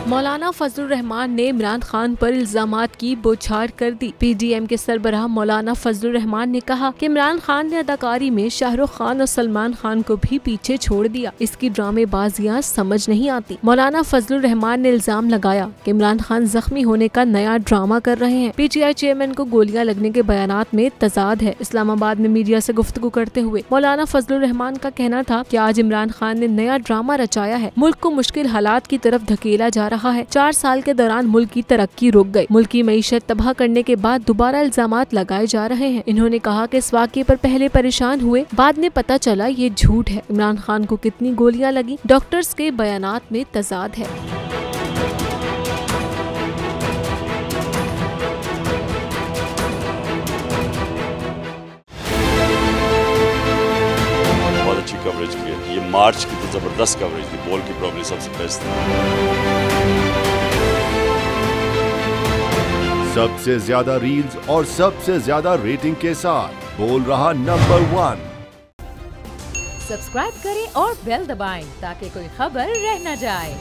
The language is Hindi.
मौलाना फजलुर रहमान ने इमरान खान पर इल्जामात की बौछार कर दी। PDM के सरबराह मौलाना फजलुर रहमान ने कहा कि इमरान खान ने अदाकारी में शाहरुख खान और सलमान खान को भी पीछे छोड़ दिया। इसकी ड्रामेबाजियां समझ नहीं आती। मौलाना फजलुर रहमान ने इल्जाम लगाया कि इमरान खान जख्मी होने का नया ड्रामा कर रहे हैं। PTI चेयरमैन को गोलियां लगने के बयानात में तजाद है। इस्लामाबाद में मीडिया से गुफ्तगू करते हुए मौलाना फजलुर रहमान का कहना था कि आज इमरान खान ने नया ड्रामा रचाया है। मुल्क को मुश्किल हालात की तरफ धकेला जा रहा है। 4 साल के दौरान मुल्क की तरक्की रुक गई। मुल्क की मईशत तबाह करने के बाद दोबारा इल्जामात लगाए जा रहे हैं। इन्होंने कहा कि इस वाक़े पर पहले परेशान हुए, बाद में पता चला ये झूठ है। इमरान खान को कितनी गोलियां लगी, डॉक्टर्स के बयानात में तजाद है। अच्छी कवरेज की है। ये मार्च की तो जबरदस्त कवरेज थी, बॉल की प्रॉब्लम सबसे बेस्ट थी। सबसे ज्यादा रील्स और सबसे ज्यादा रेटिंग के साथ बोल रहा नंबर 1। सब्सक्राइब करें और बेल दबाएं ताकि कोई खबर रह न जाए।